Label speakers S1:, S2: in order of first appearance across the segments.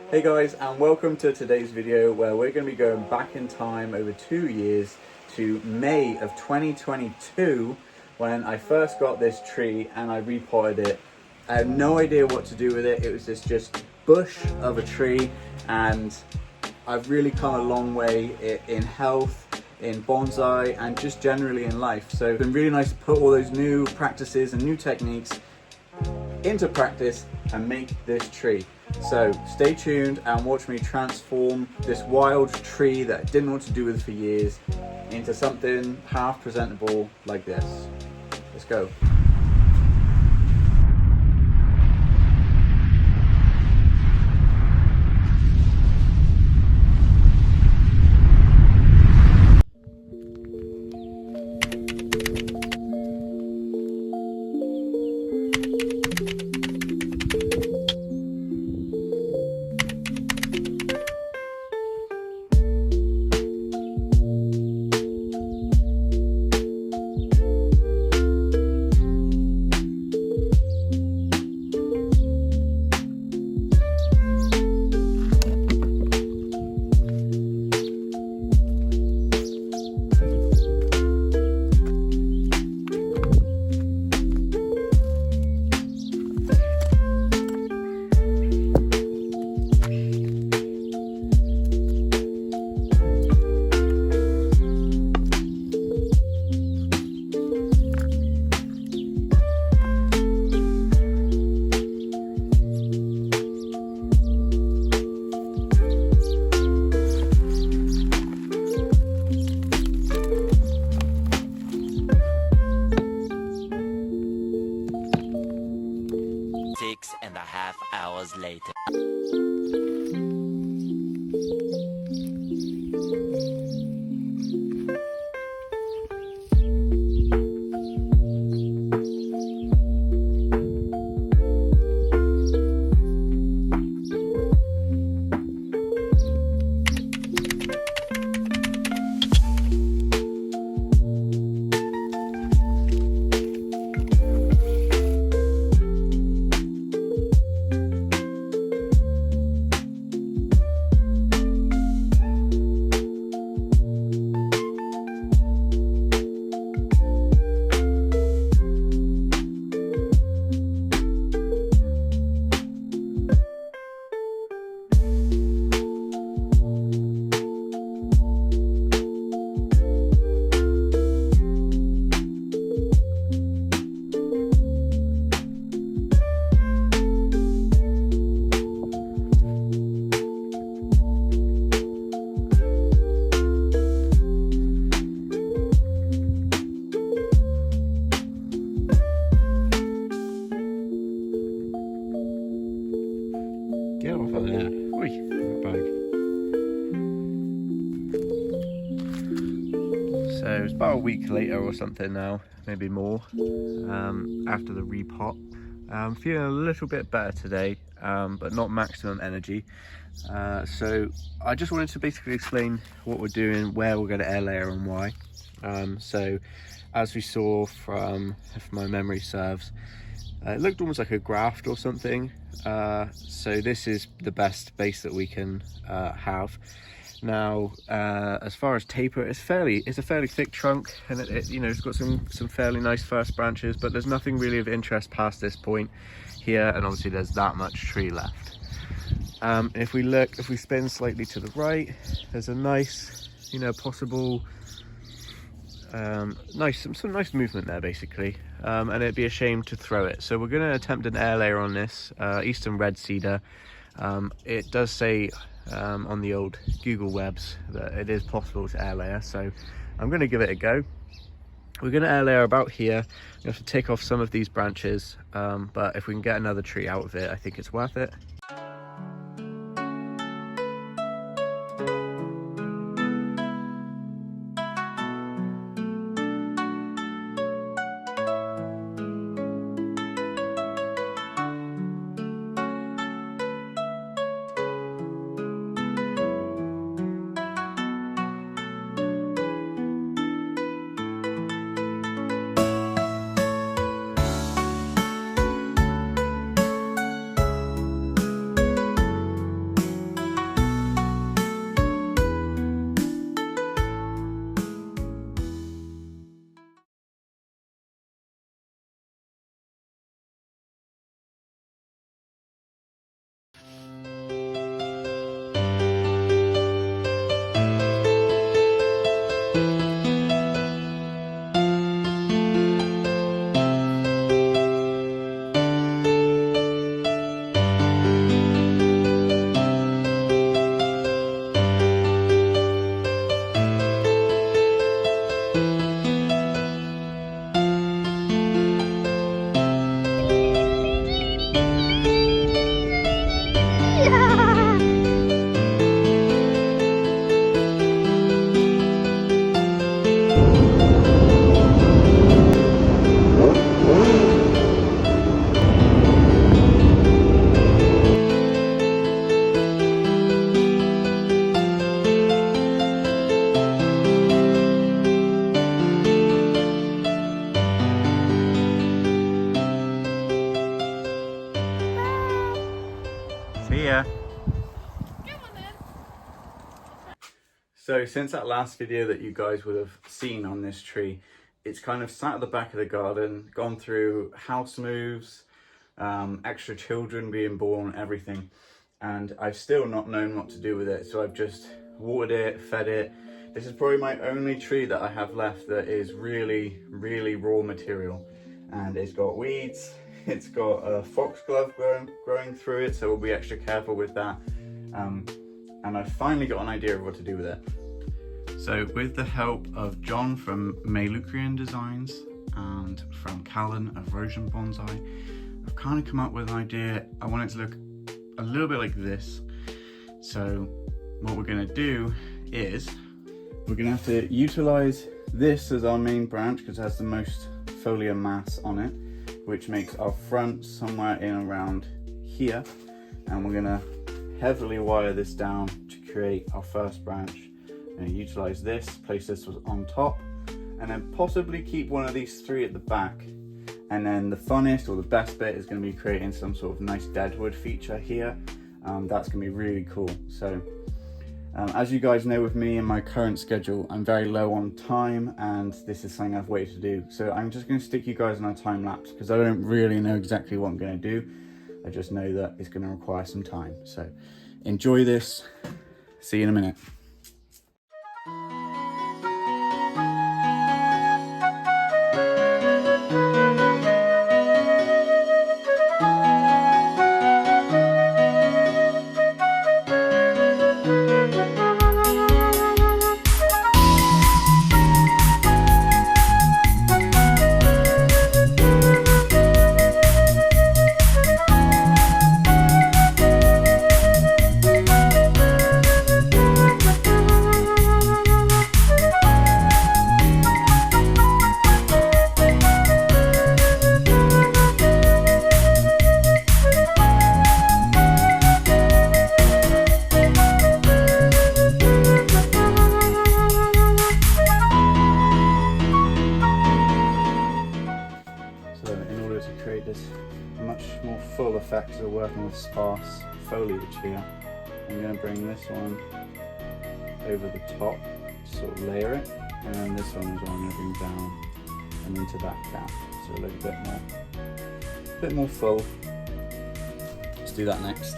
S1: Hey guys, and welcome to today's video where we're going to be going back in time over 2 years to May of 2022 when I first got this tree and I repotted it. I had no idea what to do with it. It was this just bush of a tree, and I've really come a long way in health, in bonsai, and just generally in life. So it's been really nice to put all those new practices and new techniques into practice and make this tree. So stay tuned and watch me transform this wild tree that I didn't know what to do with for years into something half presentable like this. Let's go.
S2: Six and a half hours later.
S3: Get off of there. Oi, bag. So it's about a week later or something now, maybe more, after the repot. I'm feeling a little bit better today, but not maximum energy. So I just wanted to basically explain what we're doing, where we're going to air layer and why. So as we saw from, if my memory serves, it looked almost like a graft or something. So this is the best base that we can have. Now, as far as taper, it's a fairly thick trunk, and it's got some fairly nice first branches, but there's nothing really of interest past this point here, and obviously there's that much tree left. If we spin slightly to the right, there's a nice, possible some nice movement there basically, and it'd be a shame to throw it. So we're going to attempt an air layer on this Eastern red cedar. It does say on the old Google webs that it is possible to air layer, so I'm going to give it a go. We're going to air layer about here. We have to take off some of these branches, but if we can get another tree out of it, I think it's worth it.
S1: So since that last video that you guys would have seen on this tree, it's kind of sat at the back of the garden, gone through house moves, extra children being born, everything. And I've still not known what to do with it. So I've just watered it, fed it. This is probably my only tree that I have left that is really, really raw material. And it's got weeds, it's got a foxglove growing through it, so we'll be extra careful with that. And I've finally got an idea of what to do with it. So with the help of John from Maylucrian Designs and from Callan of Roshan Bonsai, I've kind of come up with an idea. I want it to look a little bit like this. So what we're going to do is we're going to have to utilize this as our main branch because it has the most foliar mass on it, which makes our front somewhere in around here. And we're going to heavily wire this down to create our first branch. And utilize this, place this on top, and then possibly keep one of these three at the back. And then the funnest or the best bit is going to be creating some sort of nice deadwood feature here. That's going to be really cool. So as you guys know, with me and my current schedule, I'm very low on time, and this is something I've waited to do. So I'm just going to stick you guys on a time lapse because I don't really know exactly what I'm going to do. I just know that it's going to require some time. So enjoy this. See you in a minute. Much more full effect as we're working with sparse foliage here. I'm going to bring this one over the top, sort of layer it, and then this one is what I'm going to bring down and into that gap, so a little bit more full. Let's do that next.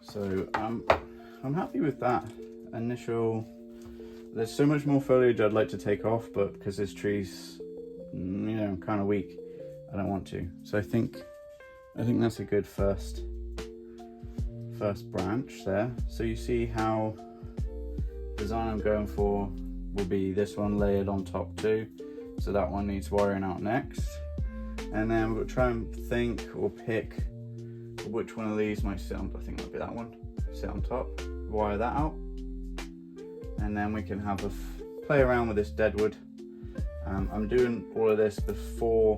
S1: So I'm happy with that initial. There's so much more foliage I'd like to take off, but because this tree's, you know, kind of weak, I don't want to. So I think that's a good first branch there. So you see how the design I'm going for will be this one layered on top too. So that one needs wiring out next, and then we'll try and think or pick which one of these might sit on. I think it'll be that one. Sit on top, wire that out, and then we can have play around with this deadwood. I'm doing all of this before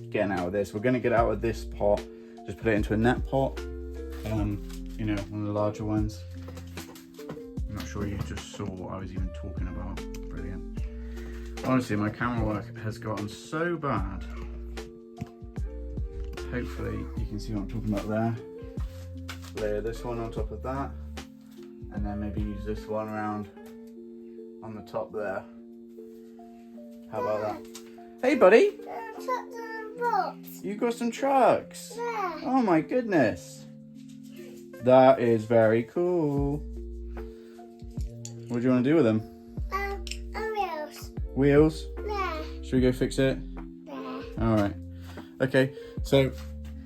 S1: getting out of this. We're going to get out of this pot, just put it into a net pot, you know, one of the larger ones. I'm not sure you just saw what I was even talking about. Brilliant. Honestly, my camera work has gotten so bad. Hopefully you can see what I'm talking about there. Layer this one on top of that, and then maybe use this one around on the top there. How about that? Hey buddy! You got some trucks?
S4: Yeah.
S1: Oh my goodness! That is very cool. What do you want to do with them?
S4: Wheels.
S1: Wheels?
S4: Yeah.
S1: Should we go fix it?
S4: Yeah.
S1: Alright. Okay, so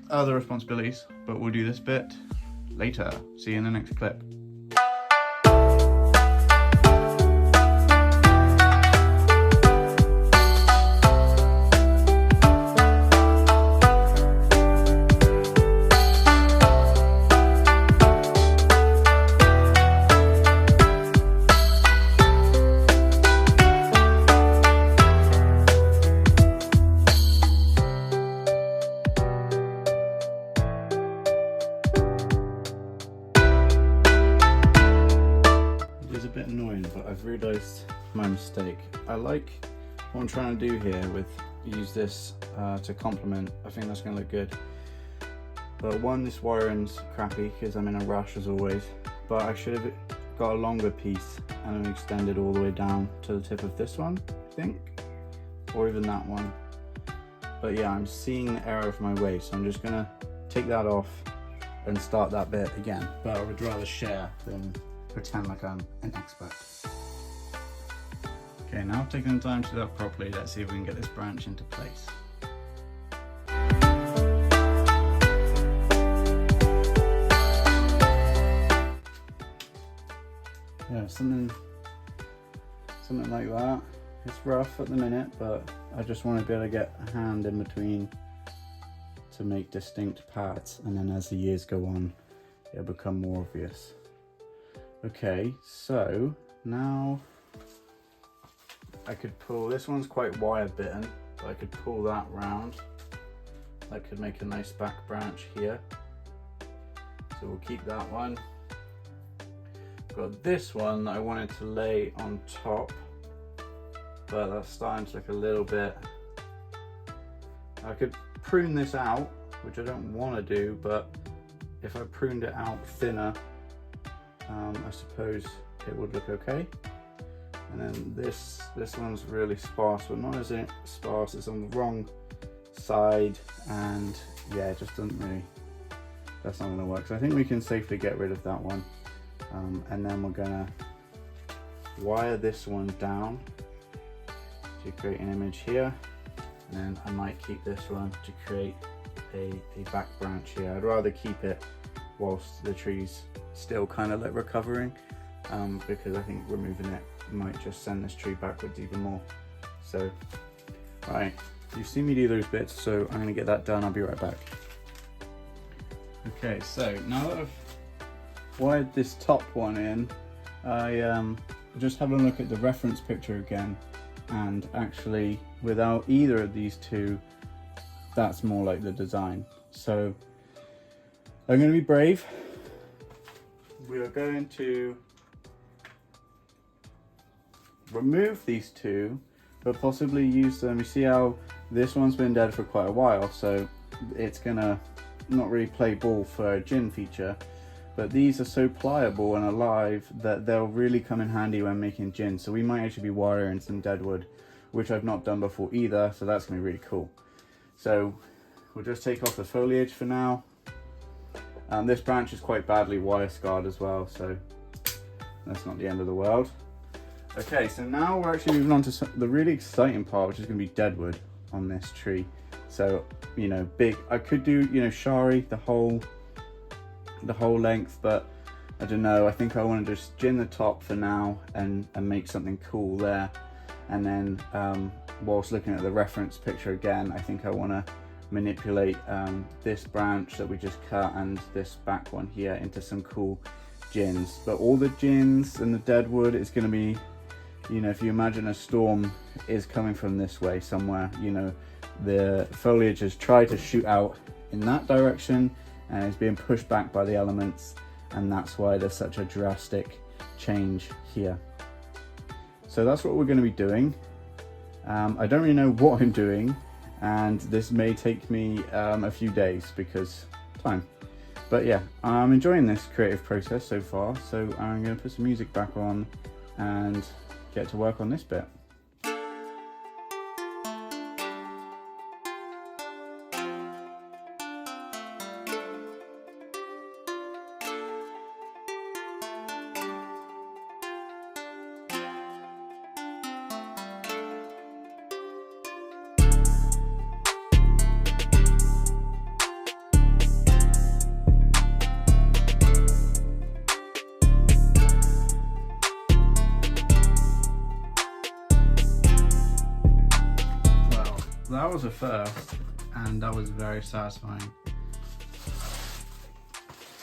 S1: other responsibilities, but we'll do this bit later. See you in the next clip. mistake. I like what I'm trying to do here with use this to complement. I think that's going to look good. But one, this wiring's crappy because I'm in a rush as always. But I should have got a longer piece and extended all the way down to the tip of this one, I think, or even that one. But yeah, I'm seeing the error of my way, so I'm just gonna take that off and start that bit again. But I would rather share than pretend like I'm an expert. Okay, now I've taken the time to do that properly. Let's see if we can get this branch into place. Yeah, something like that. It's rough at the minute, but I just want to be able to get a hand in between to make distinct paths, and then as the years go on, it'll become more obvious. Okay, so now I could pull, this one's quite wire bitten, but I could pull that round. That could make a nice back branch here. So we'll keep that one. Got this one that I wanted to lay on top, but that's starting to look a little bit. I could prune this out, which I don't want to do, but if I pruned it out thinner, I suppose it would look okay. And then this one's really sparse, but not as sparse, it's on the wrong side, and yeah, it just doesn't really, that's not going to work. So I think we can safely get rid of that one. And then we're gonna wire this one down to create an image here, and then I might keep this one to create a back branch here. I'd rather keep it whilst the tree's still kind of like recovering, because I think removing it might just send this tree backwards even more. So, right, you've seen me do those bits, so I'm gonna get that done. I'll be right back. Okay, so now that I've wired this top one in, I just have a look at the reference picture again, and actually without either of these two, that's more like the design. So I'm going to be brave. We are going to remove these two, but possibly use them. You see how this one's been dead for quite a while, so it's gonna not really play ball for a gin feature. But these are so pliable and alive that they'll really come in handy when making gin. So we might actually be wiring some deadwood, which I've not done before either. So that's gonna be really cool. So we'll just take off the foliage for now. This branch is quite badly wire scarred as well, so that's not the end of the world. Okay, so now we're actually moving on to the really exciting part, which is gonna be deadwood on this tree. So, you know, big, I could do, you know, shari, the whole length, but I don't know, I think I want to just gin the top for now and make something cool there. And then whilst looking at the reference picture again, I think I want to manipulate this branch that we just cut and this back one here into some cool gins. But all the gins and the deadwood is going to be, you know, if you imagine a storm is coming from this way somewhere, you know, the foliage has tried to shoot out in that direction and it's being pushed back by the elements, and that's why there's such a drastic change here. So that's what we're going to be doing. I don't really know what I'm doing, and this may take me a few days because time. But yeah, I'm enjoying this creative process so far, so I'm going to put some music back on and get to work on this bit. That was a first, and that was very satisfying.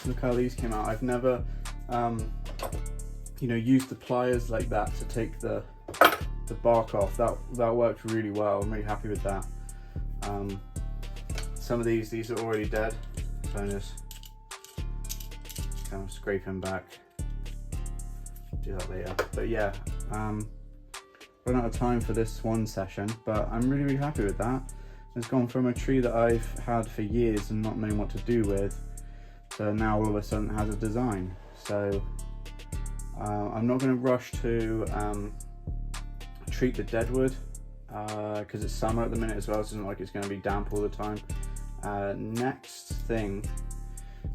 S1: Look how these came out. I've never, you know, used the pliers like that to take the bark off. That worked really well. I'm really happy with that. Some of these are already dead, so I'm just kind of scraping back. Do that later. But yeah, run out of time for this one session, but I'm really happy with that. It's gone from a tree that I've had for years and not known what to do with, to now all of a sudden it has a design. So I'm not going to rush to treat the deadwood because it's summer at the minute as well, so it's not like it's going to be damp all the time. Next thing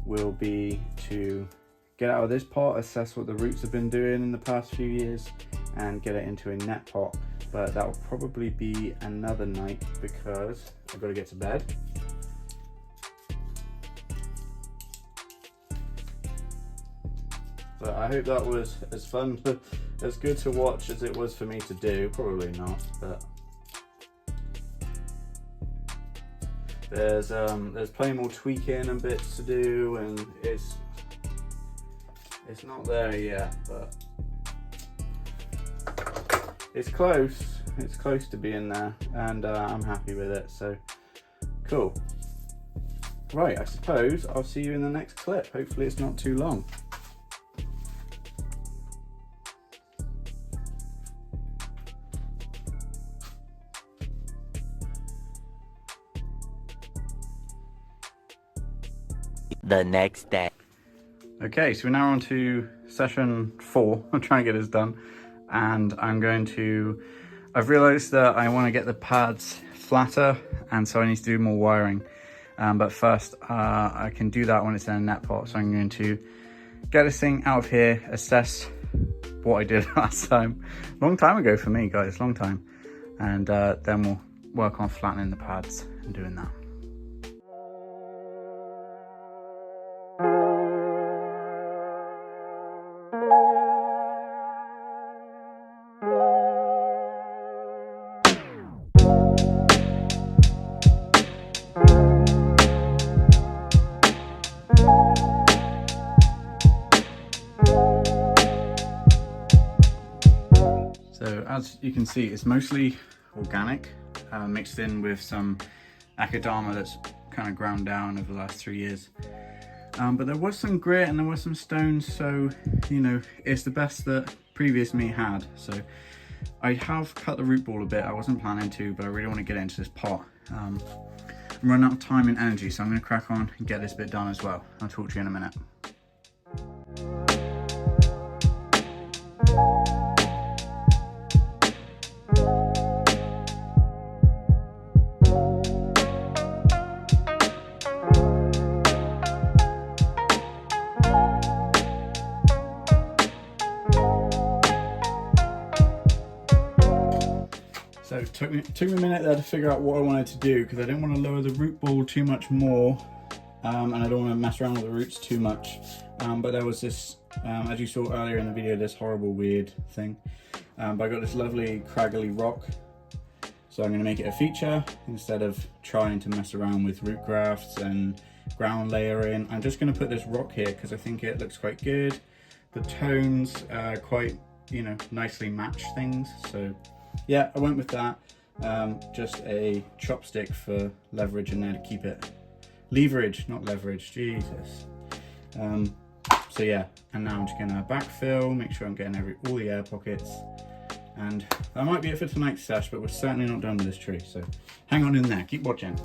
S1: will be to get out of this pot, assess what the roots have been doing in the past few years, and get it into a net pot. But that will probably be another night because I've got to get to bed. So I hope that was as fun, as good to watch as it was for me to do. Probably not, but there's plenty more tweaking and bits to do, and it's not there yet, but it's close. It's close to being there, and I'm happy with it. So cool. Right, I suppose I'll see you in the next clip. Hopefully it's not too long.
S2: The next day.
S1: Okay, so we're now on to session 4. I'm trying to get this done, and I've realized that I want to get the pads flatter, and so I need to do more wiring. But first, I can do that when it's in a net pot. So I'm going to get this thing out of here, assess what I did last time. Long time ago for me, guys, long time. And then we'll work on flattening the pads and doing that. So as you can see, it's mostly organic, mixed in with some akadama that's kind of ground down over the last 3 years. But there was some grit and there was some stones, so you know, it's the best that previous me had. So I have cut the root ball a bit. I wasn't planning to, but I really want to get it into this pot. I'm running out of time and energy, so I'm going to crack on and get this bit done as well. I'll talk to you in a minute. So it took me a minute there to figure out what I wanted to do, because I didn't want to lower the root ball too much more, and I don't want to mess around with the roots too much. But there was this, as you saw earlier in the video, this horrible weird thing. But I got this lovely craggly rock, so I'm going to make it a feature instead of trying to mess around with root grafts and ground layering. I'm just going to put this rock here because I think it looks quite good. The tones quite, you know, nicely match things. So yeah, I went with that. Just a chopstick for leverage in there to keep it. Leverage, not leverage, Jesus. So yeah, and now I'm just gonna backfill, make sure I'm getting all the air pockets. And that might be it for tonight's sesh, but we're certainly not done with this tree. So hang on in there, keep watching.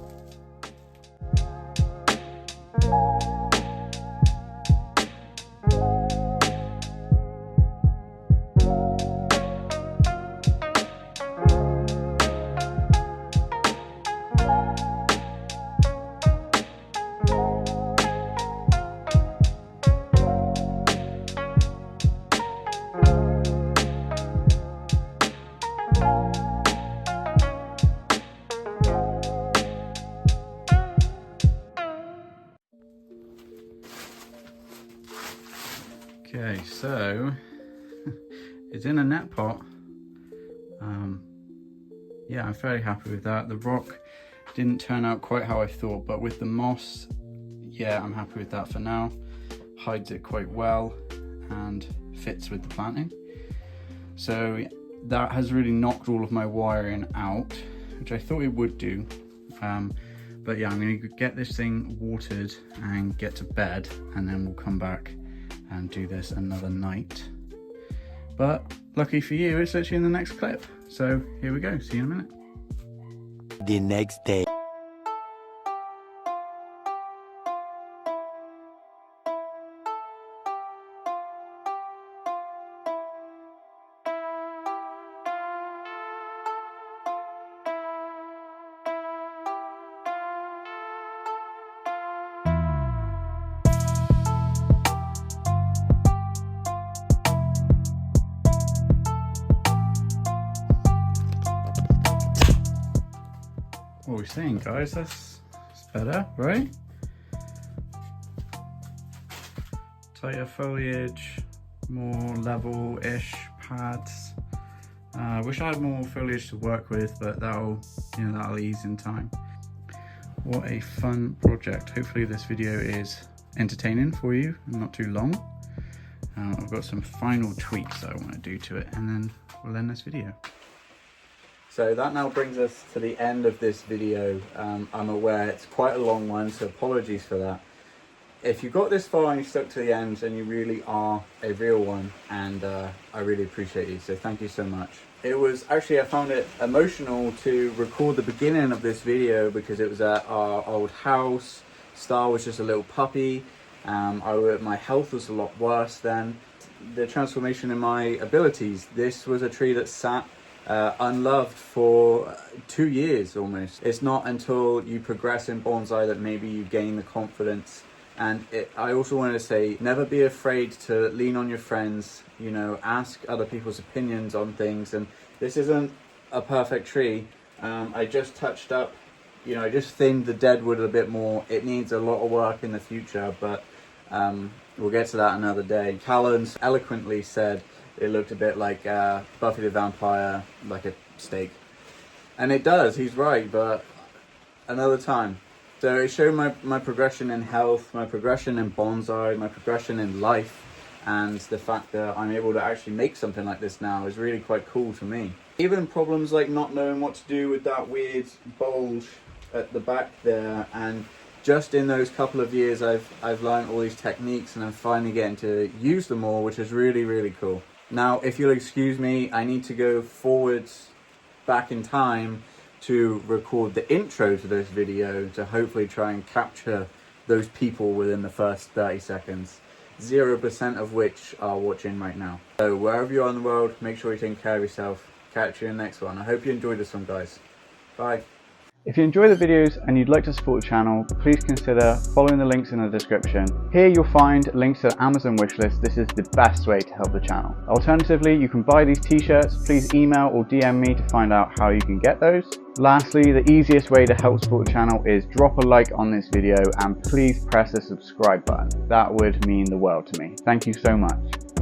S1: Okay, so it's in a net pot. Yeah, I'm fairly happy with that. The rock didn't turn out quite how I thought, but with the moss, yeah, I'm happy with that for now. Hides it quite well and fits with the planting. So that has really knocked all of my wiring out, which I thought it would do. But yeah, I'm going to get this thing watered and get to bed, and then we'll come back and do this another night. But lucky for you, it's actually in the next clip. So here we go, see you in a minute.
S2: The next day.
S1: What are we saying, guys? That's better, right? Tighter foliage, more level-ish pads. I wish I had more foliage to work with, but that'll ease in time. What a fun project. Hopefully this video is entertaining for you and not too long. I've got some final tweaks that I want to do to it, and then we'll end this video. So that now brings us to the end of this video. I'm aware it's quite a long one, so apologies for that. If you got this far and you stuck to the end, then you really are a real one, and I really appreciate you, so thank you so much. It was actually, I found it emotional to record the beginning of this video because it was at our old house. Star was just a little puppy. My health was a lot worse then. The transformation in my abilities, this was a tree that sat unloved for 2 years almost. It's not until you progress in bonsai that maybe you gain the confidence. And I also wanted to say, never be afraid to lean on your friends, ask other people's opinions on things. And this isn't a perfect tree. I just touched up, I just thinned the dead wood a bit more. It needs a lot of work in the future, but we'll get to that another day. Callens eloquently said it looked a bit like Buffy the Vampire, like a steak. And it does, he's right, but another time. So it showed my progression in health, my progression in bonsai, my progression in life, and the fact that I'm able to actually make something like this now is really quite cool to me. Even problems like not knowing what to do with that weird bulge at the back there, and just in those couple of years I've learned all these techniques and I'm finally getting to use them all, which is really, really cool. Now, if you'll excuse me, I need to go forwards back in time to record the intro to this video to hopefully try and capture those people within the first 30 seconds. 0% of which are watching right now. So wherever you are in the world, make sure you take care of yourself. Catch you in the next one. I hope you enjoyed this one, guys. Bye. If you enjoy the videos and you'd like to support the channel, please consider following the links in the description. Here you'll find links to the Amazon wishlist. This is the best way to help the channel. Alternatively, you can buy these t-shirts. Please email or DM me to find out how you can get those. Lastly, the easiest way to help support the channel is drop a like on this video and please press the subscribe button. That would mean the world to me. Thank you so much.